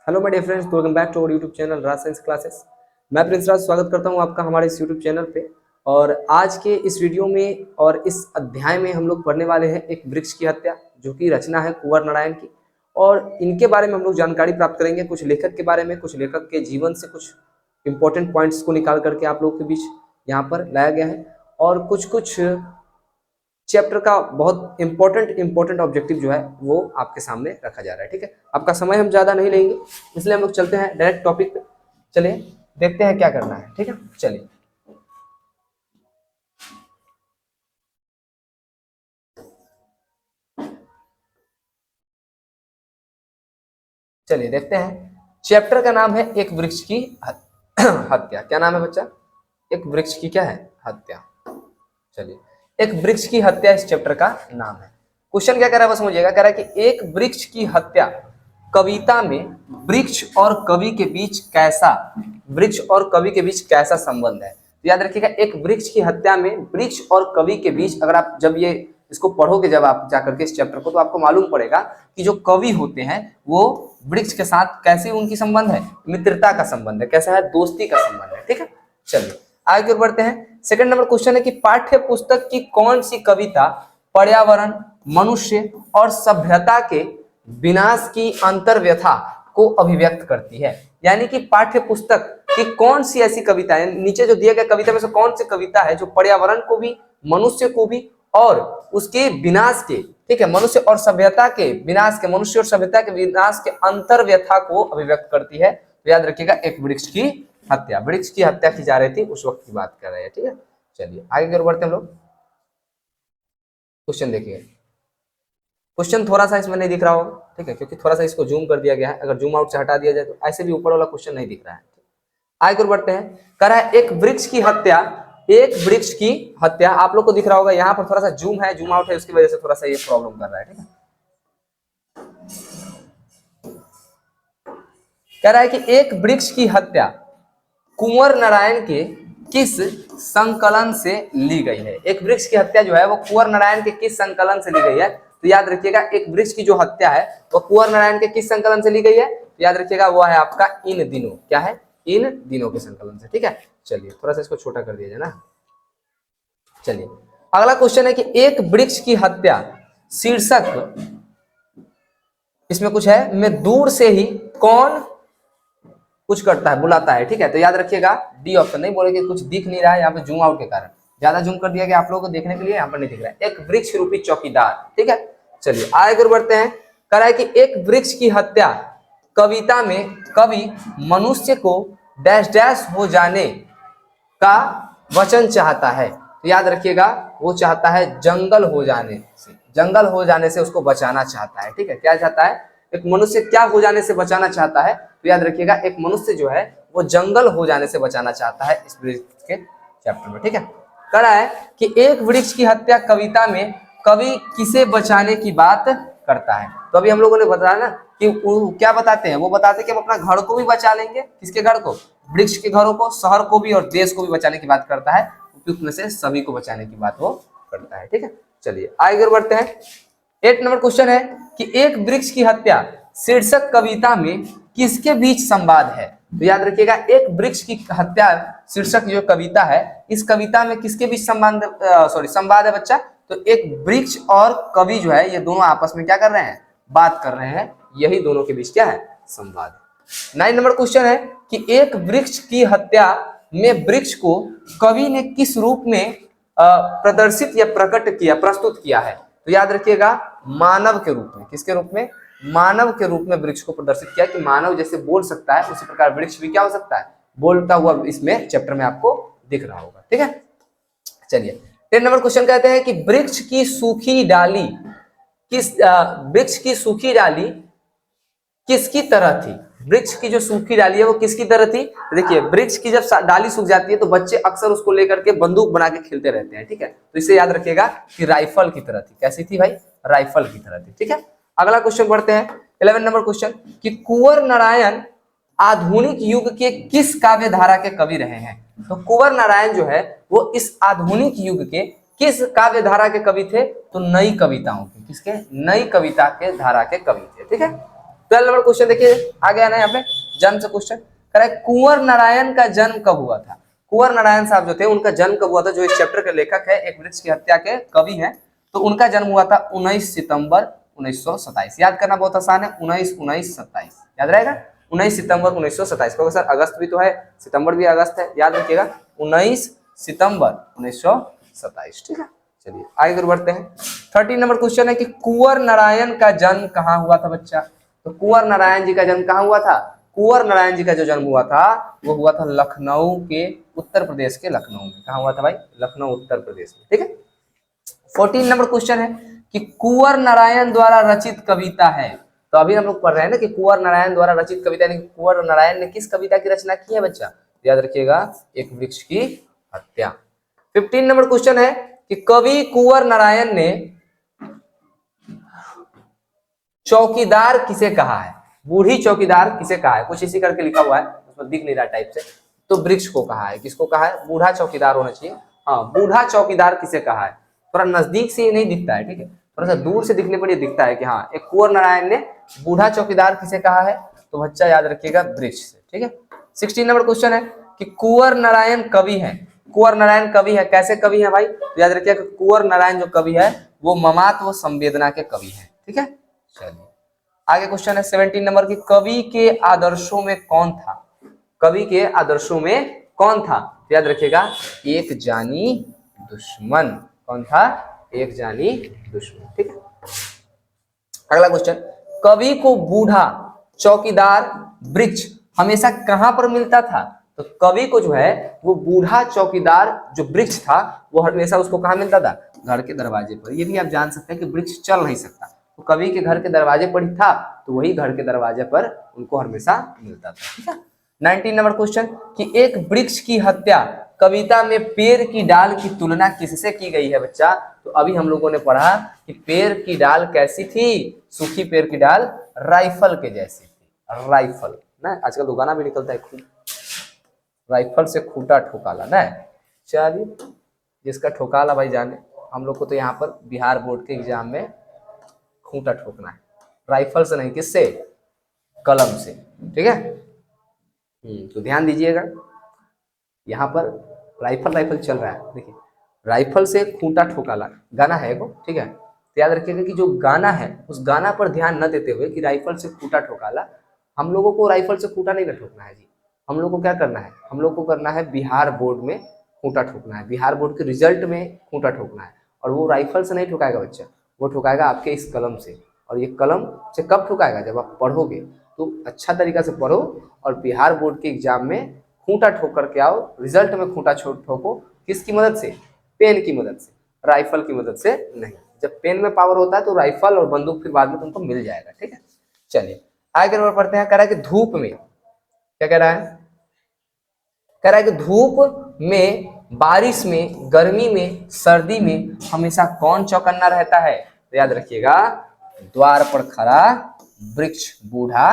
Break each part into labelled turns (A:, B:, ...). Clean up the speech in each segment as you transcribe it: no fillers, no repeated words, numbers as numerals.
A: Hello my dear friends, welcome back to our YouTube channel Raj science classes. मैं Prince Raj स्वागत करता हूं आपका हमारे इस यूट्यूब चैनल पे। और आज के इस वीडियो में और इस अध्याय में हम लोग पढ़ने वाले हैं एक वृक्ष की हत्या, जो कि रचना है कुंवर नारायण की। और इनके बारे में हम लोग जानकारी प्राप्त करेंगे, कुछ लेखक के बारे में, कुछ लेखक के जीवन से कुछ इंपॉर्टेंट पॉइंट्स को निकाल करके आप लोगों के बीच यहाँ पर लाया गया है। और कुछ कुछ चैप्टर का बहुत इंपॉर्टेंट ऑब्जेक्टिव जो है वो आपके सामने रखा जा रहा है। ठीक है, आपका समय हम ज्यादा नहीं लेंगे, इसलिए हम लोग चलते हैं डायरेक्ट टॉपिक पे। चलिए देखते हैं क्या करना है। ठीक है, चलिए चलिए देखते हैं। चैप्टर का नाम है एक वृक्ष की हत्या। क्या नाम है बच्चा? एक वृक्ष की क्या है? हत्या। चलिए, एक वृक्ष की हत्या इस चैप्टर का नाम है। क्वेश्चन क्या कह रहा है, बस समझिएगा। कह रहा है कि एक वृक्ष की हत्या कविता में वृक्ष और कवि के बीच कैसा संबंध है। तो याद रखिएगा, एक वृक्ष की हत्या में वृक्ष और कवि के बीच, अगर आप जब ये इसको पढ़ोगे जब आप जाकर के इस चैप्टर को, तो आपको मालूम पड़ेगा कि जो कवि होते हैं वो वृक्ष के साथ कैसे उनकी संबंध है, मित्रता का संबंध है, कैसा है, दोस्ती का संबंध है। ठीक है, चलिए आगे बढ़ते हैं। सेकंड नंबर क्वेश्चन है कि पाठ्य पुस्तक की कौन सी कविता पर्यावरण, मनुष्य और सभ्यता के विनाश की अंतर्व्यथा को अभिव्यक्त करती है। यानी कि पाठ्य पुस्तक की कौन सी ऐसी कविता है, नीचे जो दिया गया कविता में से कौन सी कविता है जो पर्यावरण को भी, मनुष्य को भी और उसके विनाश के, ठीक है, मनुष्य और सभ्यता के विनाश के, मनुष्य और सभ्यता के विनाश के अंतर्व्यथा को अभिव्यक्त करती है। तो याद रखिएगा, एक वृक्ष की हत्या, वृक्ष की हत्या की जा रही थी, उस वक्त की बात कर रहे हैं। ठीक है, चलिए आगे की ओर बढ़ते हैं हम लोग। क्वेश्चन देखिए, क्वेश्चन थोड़ा सा इसमें नहीं दिख रहा होगा, ठीक है, क्योंकि थोड़ा सा इसको जूम कर दिया गया है। अगर जूम आउट से हटा दिया जाए तो ऐसे भी ऊपर वाला क्वेश्चन नहीं दिख रहा है। आगे की ओर बढ़ते हैं। कह रहा है एक वृक्ष की हत्या, एक वृक्ष की हत्या, आप लोग को दिख रहा होगा, यहाँ पर थोड़ा सा जूम है, जूम आउट है, उसकी वजह से थोड़ा सा ये प्रॉब्लम कर रहा है। ठीक है, कह रहा है कि एक वृक्ष की हत्या कुंवर नारायण के किस संकलन से ली गई है। एक वृक्ष की हत्या जो है वो कुंवर नारायण के किस संकलन से ली गई है। तो याद रखिएगा, एक वृक्ष की जो हत्या है वो कुंवर नारायण के किस संकलन से ली गई है। तो याद रखिएगा, वो है आपका इन दिनों। क्या है? इन दिनों के संकलन से। ठीक है, चलिए थोड़ा सा इसको छोटा कर दिया जाए ना। चलिए अगला क्वेश्चन है कि एक वृक्ष की हत्या शीर्षक, इसमें कुछ है, मैं दूर से ही कौन कुछ करता है, बुलाता है। ठीक है, तो याद रखिएगा डी ऑप्शन, नहीं बोले कि कुछ दिख नहीं रहा है, यहाँ पे जूम आउट के कारण ज्यादा जूम कर दिया गया आप लोगों को देखने के लिए, यहाँ पर नहीं दिख रहा है। एक वृक्ष रूपी चौकीदार। ठीक है, चलिए आगे बढ़ते हैं। कह रहा है कि एक वृक्ष की हत्या कविता में कवि मनुष्य को डैश डैश हो जाने का वचन चाहता है। तो याद रखिएगा, वो चाहता है जंगल हो जाने से, जंगल हो जाने से उसको बचाना चाहता है। ठीक है, क्या चाहता है? एक मनुष्य क्या हो जाने से बचाना चाहता है? तो याद रखिएगा, एक मनुष्य जो है वो जंगल हो जाने से बचाना चाहता है इस वृक्ष के चैप्टर में। ठीक है, कह रहा है कि एक वृक्ष की हत्या कविता में कवि किसे बचाने की बात करता है। तो अभी हम लोगों ने बताया ना कि वो क्या बताते हैं, वो बताते हैं कि हम अपना घर को भी बचा लेंगे। किसके घर को? वृक्ष के घरों को, शहर को भी और देश को भी बचाने की बात करता है। उपयुक्त में से सभी को बचाने की बात वो करता है। ठीक है, चलिए आगे बढ़ते हैं। 8 नंबर क्वेश्चन है कि एक वृक्ष की हत्या शीर्षक कविता में किसके बीच संवाद है। तो याद रखिएगा, एक वृक्ष की हत्या शीर्षक जो कविता है, इस कविता में किसके बीच संवाद है बच्चा? तो एक वृक्ष और कवि जो है, ये दोनों आपस में क्या कर रहे हैं? बात कर रहे हैं। यही दोनों के बीच क्या है? संवाद। 9 नंबर क्वेश्चन है कि एक वृक्ष की हत्या में वृक्ष को कवि ने किस रूप में प्रदर्शित या प्रस्तुत किया है। तो याद रखिएगा, मानव के रूप में। किसके रूप में? मानव के रूप में वृक्ष को प्रदर्शित किया कि मानव जैसे बोल सकता है, उसी प्रकार वृक्ष भी क्या हो सकता है? बोलता हुआ इसमें चैप्टर में आपको दिख रहा होगा। ठीक है, चलिए 10 नंबर क्वेश्चन कहते हैं कि वृक्ष की सूखी डाली वृक्ष की सूखी डाली किसकी तरह थी। वृक्ष की जो सूखी डाली है वो किसकी तरह थी? देखिए, वृक्ष की जब डाली सूख जाती है तो बच्चे अक्सर उसको लेकर के बंदूक बना के खेलते रहते हैं। ठीक है, तो इसे याद रखिएगा कि राइफल की तरह थी। कैसी थी भाई? राइफल की तरह थी। ठीक है, अगला क्वेश्चन पढ़ते हैं। 11 नंबर क्वेश्चन कि कुंवर नारायण आधुनिक युग के किस काव्य धारा के कवि रहे हैं। तो कुंवर नारायण जो है वो इस आधुनिक युग के किस काव्य धारा के कवि थे? तो नई कविताओं के। किसके? नई कविता के धारा के कवि थे। ठीक है, 12 नंबर क्वेश्चन देखिए आ गया ना यहाँ पे, जन्म से क्वेश्चन कह रहा है कुंवर नारायण का जन्म कब हुआ था। कुंवर नारायण साहब जो थे उनका जन्म कब हुआ था, जो इस चैप्टर के लेखक है, एक वृक्ष की हत्या के कवि हैं, तो उनका जन्म हुआ था 19 सितंबर 1927। याद करना बहुत आसान है, 19-19-27 याद रहेगा, 19 सितंबर 1927। क्योंकि सर अगस्त भी तो है, सितंबर भी अगस्त है, याद रखिएगा 19 सितंबर 1927। ठीक है, चलिए आगे फिर बढ़ते हैं। 13 नंबर क्वेश्चन है कि कुंवर नारायण का जन्म कहाँ हुआ था बच्चा। तो कुंवर नारायण जी का जन्म कहाँ हुआ था। कुंवर नारायण जी का जो जन्म हुआ था वो हुआ था लखनऊ के, उत्तर प्रदेश के लखनऊ में। कहाँ हुआ था भाई, लखनऊ उत्तर प्रदेश में। ठीक है, 14 नंबर क्वेश्चन है कि कुंवर नारायण द्वारा रचित कविता है। तो अभी हम लोग पढ़ रहे हैं ना कि कुंवर नारायण द्वारा रचित कविता, यानी कुंवर नारायण ने किस कविता की रचना की है बच्चा, याद रखिएगा एक वृक्ष की हत्या। 15 नंबर क्वेश्चन है कि कवि कुंवर नारायण ने चौकीदार किसे कहा है। बूढ़ी चौकीदार किसे कहा है, कुछ इसी करके लिखा हुआ है, उसमें दिख नहीं रहा टाइप से, तो वृक्ष को कहा है। किसको कहा है, बूढ़ा चौकीदार होना चाहिए, हाँ बूढ़ा चौकीदार किसे कहा है। थोड़ा नजदीक से नहीं दिखता है, ठीक है, थोड़ा सा दूर से दिखने पर ये दिखता है कि हाँ एक कुंवर नारायण ने बूढ़ा चौकीदार किसे कहा है, तो बच्चा याद रखिएगा वृक्ष से। ठीक है, 16 नंबर क्वेश्चन है कि कुंवर नारायण कवि है। कुंवर नारायण कवि है, कैसे कवि है भाई, तो याद रखिएगा कुंवर नारायण जो कवि है वो ममात्व संवेदना के कवि है। ठीक है, चलिए आगे क्वेश्चन है 17 नंबर की, कवि के आदर्शों में कौन था। कवि के आदर्शों में कौन था, तो याद रखिएगा एक जानी दुश्मन। कौन था, एक जानी दुश्मन। ठीक है, अगला क्वेश्चन, कवि को बूढ़ा चौकीदार वृक्ष हमेशा कहां पर मिलता था। तो कवि को जो है वो बूढ़ा चौकीदार जो वृक्ष था वो हमेशा उसको कहां मिलता था, घर के दरवाजे पर। ये भी आप जान सकते हैं कि वृक्ष चल नहीं सकता, तो कवि के घर के दरवाजे पर ही था, तो वही घर के दरवाजे पर उनको हमेशा मिलता था। ठीक है, 19 नंबर क्वेश्चन कि एक वृक्ष की हत्या कविता में पेड़ की डाल की तुलना किससे की गई है बच्चा। तो अभी हम लोगों ने पढ़ा कि पेड़ की डाल कैसी थी, सूखी पेड़ की डाल राइफल के जैसी थी। राइफल ना, आजकल तो गाना भी निकलता है खूब, राइफल से खूंटा ठोकाला ना। चलिए जिसका ठोकाला भाई जाने, हम लोग को तो यहाँ पर बिहार बोर्ड के एग्जाम में खूंटा ठोकना है, राइफल से नहीं, किससे, कलम से। ठीक है, तो ध्यान दीजिएगा, यहाँ पर राइफल राइफल चल रहा है, देखिए राइफल से खूंटा ठोकाला गाना है एगो। ठीक है, तो याद रखिएगा कि जो गाना है उस गाना पर ध्यान न देते हुए कि राइफल से खूंटा ठोकाला, हम लोगों को राइफल से खूंटा नहीं ठोकना है जी। हम लोग को क्या करना है, हम लोग को करना है बिहार बोर्ड में खूंटा ठोकना है, बिहार बोर्ड के रिजल्ट में खूंटा ठोकना है। और वो राइफल से नहीं ठोकाएगा बच्चा, वो ठोकाएगा आपके इस कलम से। और ये कलम से कब ठोकाएगा, जब आप पढ़ोगे, तो अच्छा तरीका से पढ़ो और बिहार बोर्ड के एग्जाम में खूंटा ठोक करके आओ, रिजल्ट में खूंटा ठोको। किसकी मदद से, पेन की मदद से, राइफल की मदद से नहीं। जब पेन में पावर होता है तो राइफल और बंदूक फिर बाद में तुमको मिल जाएगा। ठीक है, चलिए आगे नंबर पढ़ते हैं। कह रहा है कि धूप में, क्या कह रहा है, कह रहा है कि धूप में, बारिश में, गर्मी में, सर्दी में हमेशा कौन चौकन्ना रहता है। तो याद रखिएगा द्वार पर खड़ा वृक्ष, बूढ़ा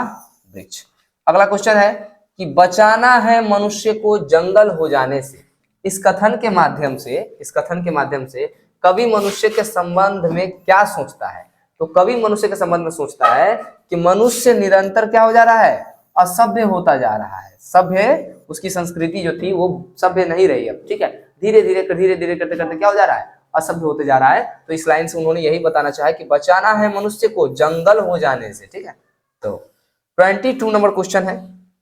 A: वृक्ष। अगला क्वेश्चन है कि बचाना है मनुष्य को जंगल हो जाने से। इस कथन के माध्यम से, इस कथन के माध्यम से कवि मनुष्य के संबंध में क्या सोचता है। तो कवि मनुष्य के संबंध में सोचता है कि मनुष्य निरंतर क्या हो जा रहा है, असभ्य होता जा रहा है। सभ्य, उसकी संस्कृति जो थी वो सभ्य नहीं रही अब। ठीक है, धीरे धीरे करते करते क्या हो जा रहा है, असभ्य होते जा रहा है। तो इस लाइन से उन्होंने यही बताना चाहा कि बचाना है मनुष्य को जंगल हो जाने से। ठीक है, तो 22 नंबर क्वेश्चन है,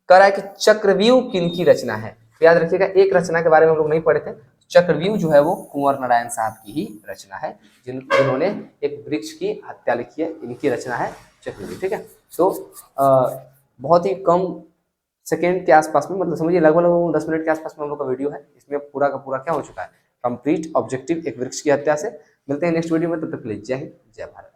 A: कह रहा है कि चक्रव्यूह किनकी रचना है। तो याद रखिएगा एक रचना के बारे में हम लोग नहीं पढ़े थे, चक्रव्यूह जो है वो कुंवर नारायण साहब की ही रचना है, जिन्होंने एक वृक्ष की हत्या लिखी है, इनकी रचना है चक्रव्यूह। ठीक है, तो बहुत ही कम सेकेंड के आसपास में, मतलब समझिए लगभग 10 मिनट के आसपास में हम लोग का वीडियो है। इसमें पूरा का पूरा क्या हो चुका है, कंप्लीट ऑब्जेक्टिव एक वृक्ष की हत्या से। मिलते हैं नेक्स्ट वीडियो में, तब तक के लिए जय हिंद, जय भारत।